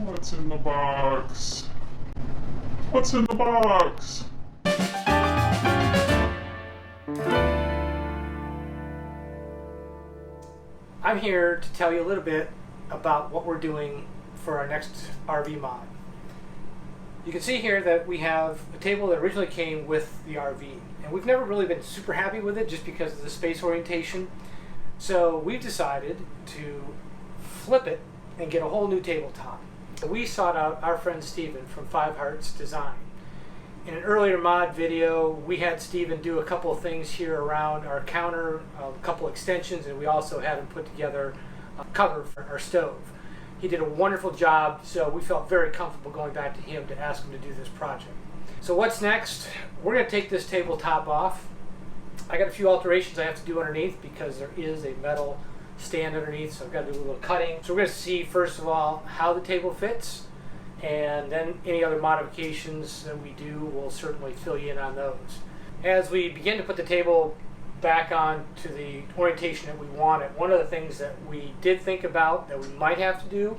What's in the box? What's in the box? I'm here to tell you a little bit about what we're doing for our next RV mod. You can see here that we have a table that originally came with the RV, and we've never really been super happy with it just because of the space orientation. So we've decided to flip it and get a whole new tabletop. We sought out our friend Steven from Five Hearts Design. In an earlier mod video, we had Steven do a couple of things here around our counter, a couple extensions, and we also had him put together a cover for our stove. He did a wonderful job, so we felt very comfortable going back to him to ask him to do this project. So what's next? We're going to take this tabletop off. I got a few alterations I have to do underneath because there is a metal stand underneath, so I've got to do a little cutting. So we're going to see first of all how the table fits, and then any other modifications that we do, we'll certainly fill you in on those. As we begin to put the table back on to the orientation that we want it, one of the things that we did think about that we might have to do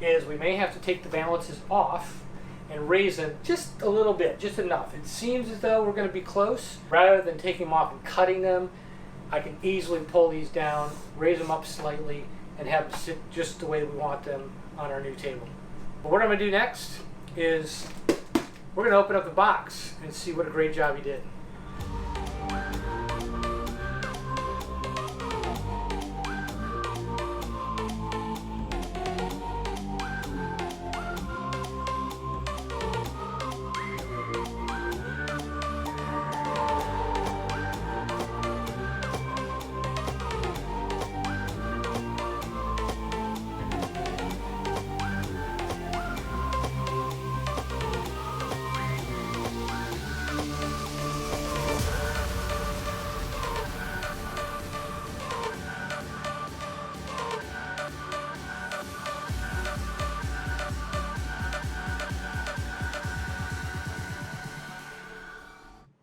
is we may have to take the balances off and raise them just a little bit, just enough. It seems as though we're going to be close. Rather than taking them off and cutting them, I can easily pull these down, raise them up slightly, and have them sit just the way we want them on our new table. But what I'm going to do next is we're going to open up the box and see what a great job he did.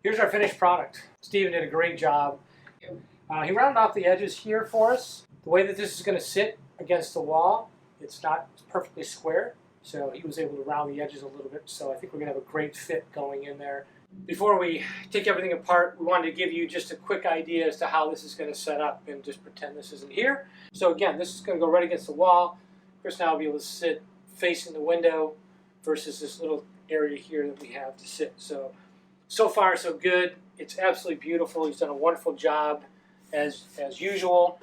Here's our finished product. Steven did a great job. He rounded off the edges here for us. The way that this is going to sit against the wall, it's not perfectly square, so he was able to round the edges a little bit, so I think we're going to have a great fit going in there. Before we take everything apart, we wanted to give you just a quick idea as to how this is going to set up, and just pretend this isn't here. So again, this is going to go right against the wall. Chris and I will be able to sit facing the window versus this little area here that we have to sit. So far, so good. It's absolutely beautiful. He's done a wonderful job, as usual.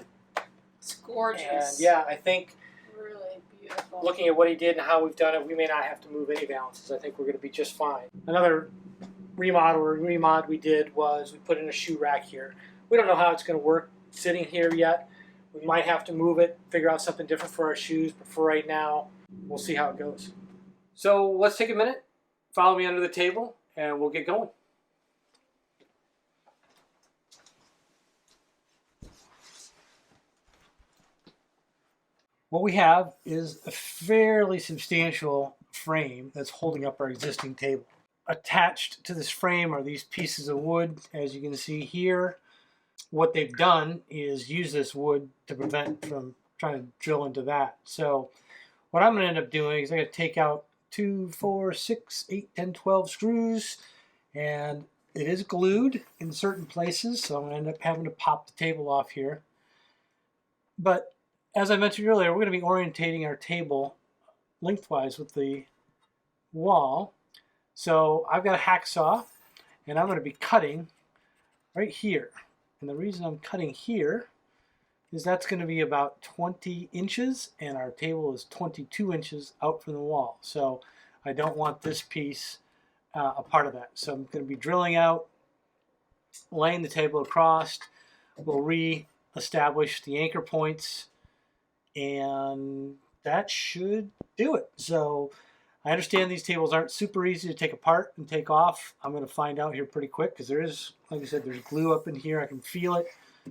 It's gorgeous. And yeah, I think Really beautiful. looking at what he did and how we've done it, we may not have to move any balances. I think we're going to be just fine. Another remod we did was we put in a shoe rack here. We don't know how it's going to work sitting here yet. We might have to move it, figure out something different for our shoes, but for right now, we'll see how it goes. So let's take a minute, follow me under the table, and we'll get going. What we have is a fairly substantial frame that's holding up our existing table. Attached to this frame are these pieces of wood, as you can see here. What they've done is use this wood to prevent from trying to drill into that. So what I'm going to end up doing is I'm going to take out 2, 4, 6, 8, 10, 12 screws, and it is glued in certain places, so I'm going to end up having to pop the table off here. But as I mentioned earlier, we're going to be orientating our table lengthwise with the wall. So I've got a hacksaw, and I'm going to be cutting right here. And the reason I'm cutting here is that's going to be about 20 inches, and our table is 22 inches out from the wall. So I don't want this piece a part of that. So I'm going to be drilling out, laying the table across. We'll re-establish the anchor points, and that should do it. So I understand these tables aren't super easy to take apart and take off. I'm going to find out here pretty quick because there is, like I said, there's glue up in here. I can feel it.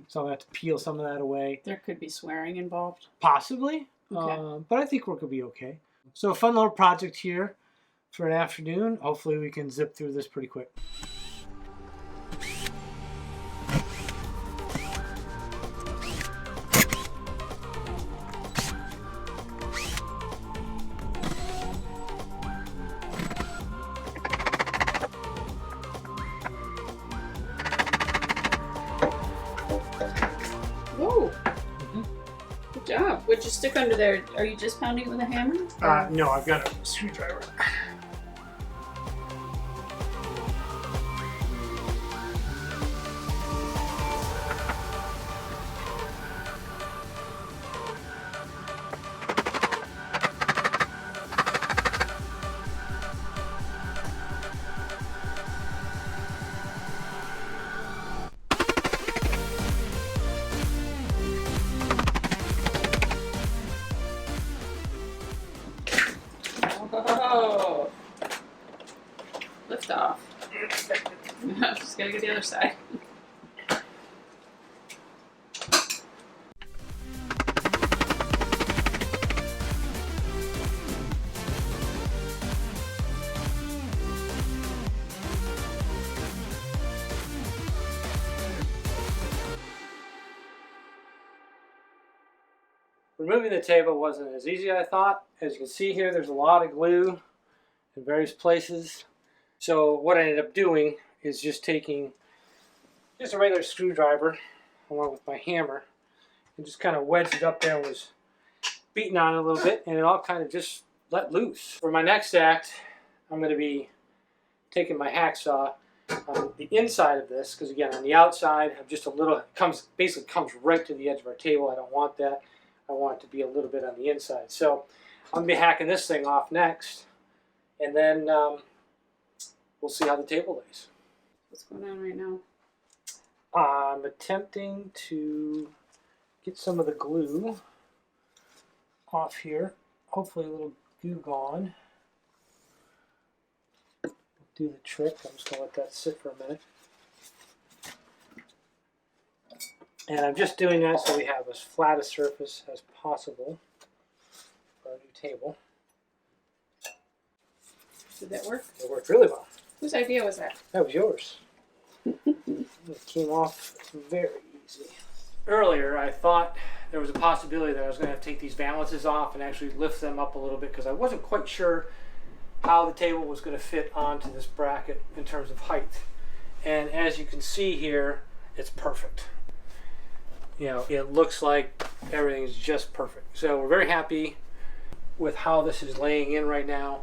So I'm going to have to peel some of that away. There could be swearing involved. Possibly, Okay. but I think we're going to be okay. So a fun little project here for an afternoon. Hopefully we can zip through this pretty quick. just stick under there. Are you just pounding it with a hammer? No, I've got a screwdriver. Oh, lift off. Just gotta get the other side. Removing the table wasn't as easy as I thought. As you can see here, there's a lot of glue in various places. So what I ended up doing is just taking just a regular screwdriver along with my hammer and just kind of wedged it up there and was beating on it a little bit, and it all kind of just let loose. For my next act, I'm going to be taking my hacksaw on the inside of this, because again, on the outside, I'm just a little, basically comes right to the edge of our table. I don't want that. I want it to be a little bit on the inside. So I'm going to be hacking this thing off next, and then we'll see how the table lays. What's going on right now? I'm attempting to get some of the glue off here. Hopefully a little glue gone. Do the trick. I'm just going to let that sit for a minute. And I'm just doing that so we have as flat a surface as possible for our new table. Did that work? It worked really well. Whose idea was that? That was yours. It came off very easy. Earlier, I thought there was a possibility that I was going to have to take these valances off and actually lift them up a little bit, because I wasn't quite sure how the table was going to fit onto this bracket in terms of height. And as you can see here, it's perfect. You know, it looks like everything is just perfect. So we're very happy with how this is laying in right now.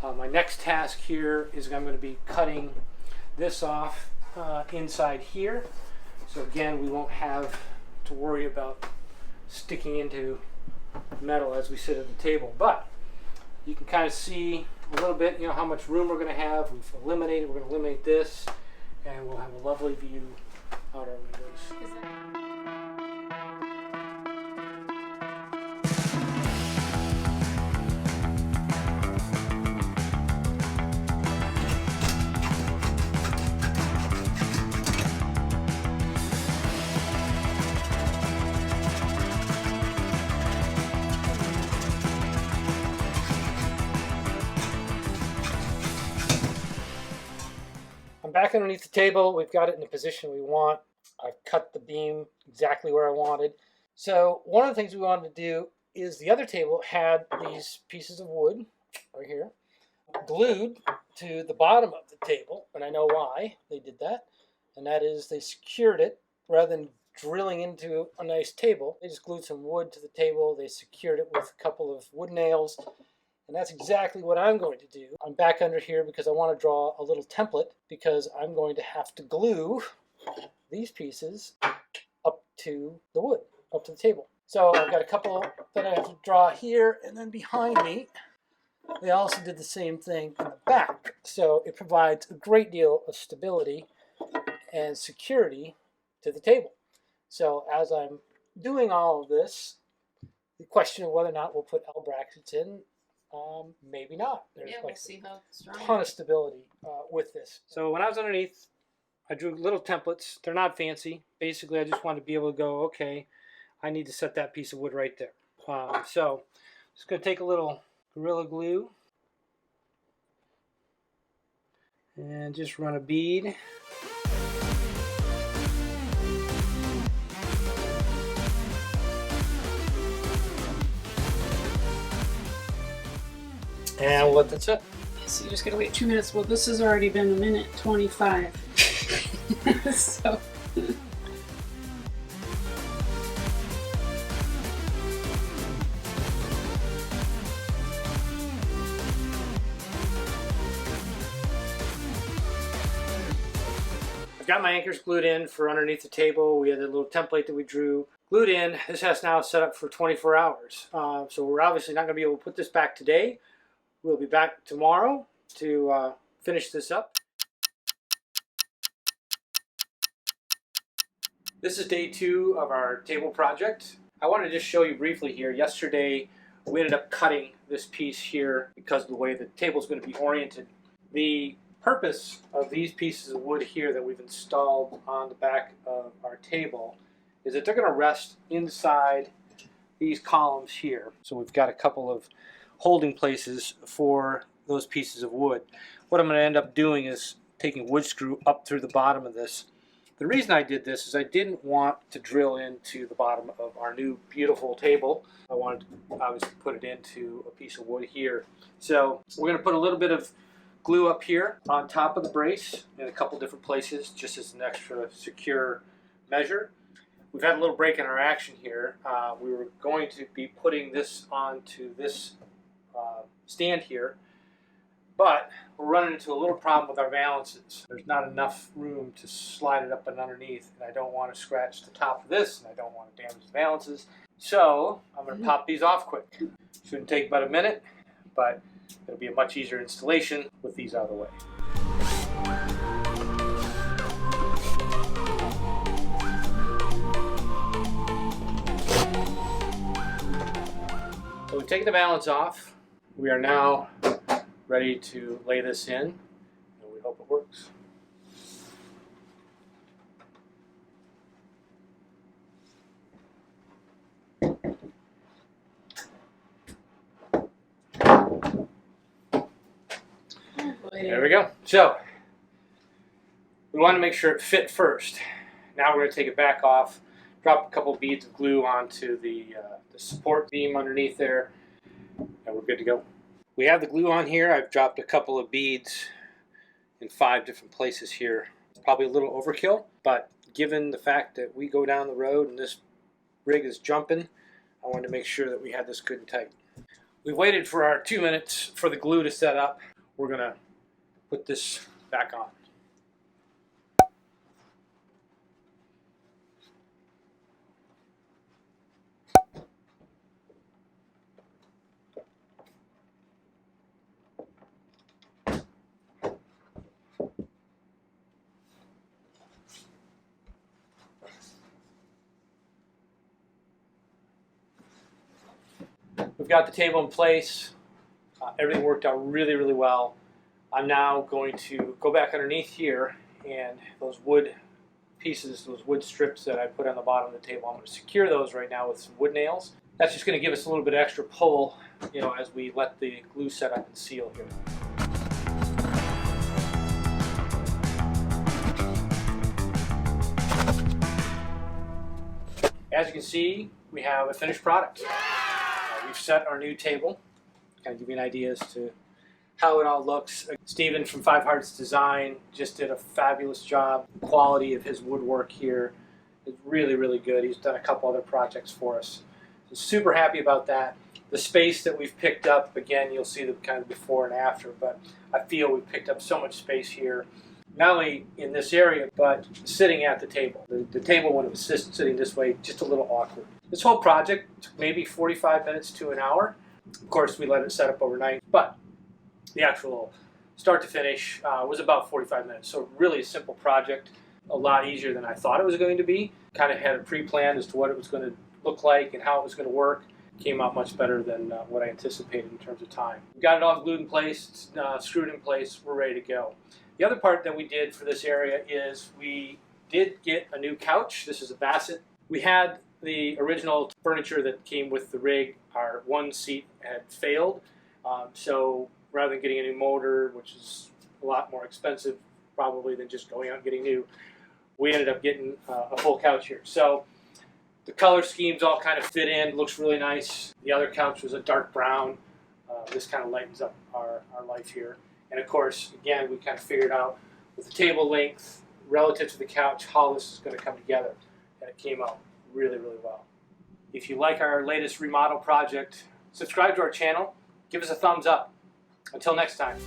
My next task here is I'm going to be cutting this off inside here. So again, we won't have to worry about sticking into metal as we sit at the table. But you can kind of see a little bit, you know, how much room we're going to have. We're going to eliminate this, and we'll have a lovely view out our windows. I'm back underneath the table. We've got it in the position we want. I've cut the beam exactly where I wanted. So one of the things we wanted to do is the other table had these pieces of wood right here glued to the bottom of the table, and I know why they did that, and that is they secured it rather than drilling into a nice table. They just glued some wood to the table. They secured it with a couple of wood nails. And that's exactly what I'm going to do. I'm back under here because I want to draw a little template, because I'm going to have to glue these pieces up to the wood, up to the table. So I've got a couple that I have to draw here, and then behind me, they also did the same thing in the back. So it provides a great deal of stability and security to the table. So as I'm doing all of this, the question of whether or not we'll put L brackets in, maybe not. There's Yeah, like we'll see how strong. a ton of stability with this. So when I was underneath, I drew little templates. They're not fancy. Basically, I just wanted to be able to go, okay, I need to set that piece of wood right there. So just going to take a little Gorilla Glue and just run a bead. And we'll let that sit. So you just gotta wait 2 minutes. Well, this has already been 1:25. So. got my anchors glued in for underneath the table. We had a little template that we drew. Glued in. This has now set up for 24 hours. So we're obviously not going to be able to put this back today. We'll be back tomorrow to finish this up. This is day 2 of our table project. I want to just show you briefly here. Yesterday we ended up cutting this piece here because of the way the table is going to be oriented. The purpose of these pieces of wood here that we've installed on the back of our table is that they're going to rest inside these columns here. So we've got a couple of holding places for those pieces of wood. What I'm going to end up doing is taking a wood screw up through the bottom of this. The reason I did this is I didn't want to drill into the bottom of our new beautiful table. I wanted to obviously put it into a piece of wood here. So we're going to put a little bit of glue up here on top of the brace in a couple different places just as an extra secure measure. We've had a little break in our action here. We were going to be putting this onto this stand here, but we're running into a little problem with our valances. There's not enough room to slide it up and underneath, and I don't want to scratch the top of this, and I don't want to damage the valances. So I'm going to pop these off quick. Shouldn't take but a minute, but it'll be a much easier installation with these out of the way. So we've taken the valance off. We are now ready to lay this in, and we hope it works. There we go. So we want to make sure it fit first. Now we're going to take it back off, drop a couple of beads of glue onto the support beam underneath there, and we're good to go. We have the glue on here. I've dropped a couple of beads in 5 different places here. Probably a little overkill, but given the fact that we go down the road and this rig is jumping, I wanted to make sure that we had this good and tight. We've waited for our 2 minutes for the glue to set up. We're going to put this back on. We've got the table in place. Everything worked out really, really well. I'm now going to go back underneath here, and those wood pieces, those wood strips that I put on the bottom of the table, I'm going to secure those right now with some wood nails. That's just going to give us a little bit extra pull, as we let the glue set up and seal here. As you can see, we have a finished product. We've set our new table. Kind of give you an idea as to how it all looks. Stephen from 5 Hearts Design just did a fabulous job. The quality of his woodwork here is really, really good. He's done a couple other projects for us. So super happy about that. The space that we've picked up, again, you'll see the kind of before and after, but I feel we've picked up so much space here, not only in this area, but sitting at the table. The table, when it was sitting this way, just a little awkward. This whole project took maybe 45 minutes to an hour. Of course, we let it set up overnight, but the actual start to finish was about 45 minutes. So really a simple project, a lot easier than I thought it was going to be. Kind of had a pre-plan as to what it was going to look like and how it was going to work. Came out much better than what I anticipated in terms of time. We got it all glued in place, screwed in place, we're ready to go. The other part that we did for this area is we did get a new couch. This is a Bassett. We had the original furniture that came with the rig. Our one seat had failed, so rather than getting a new motor, which is a lot more expensive probably than just going out and getting new, we ended up getting a full couch here. So the color schemes all kind of fit in, looks really nice. The other couch was a dark brown. This kind of lightens up our life here. And of course, again, we kind of figured out with the table length relative to the couch how this is going to come together. And it came out really, really well. If you like our latest remodel project, subscribe to our channel, give us a thumbs up. Until next time.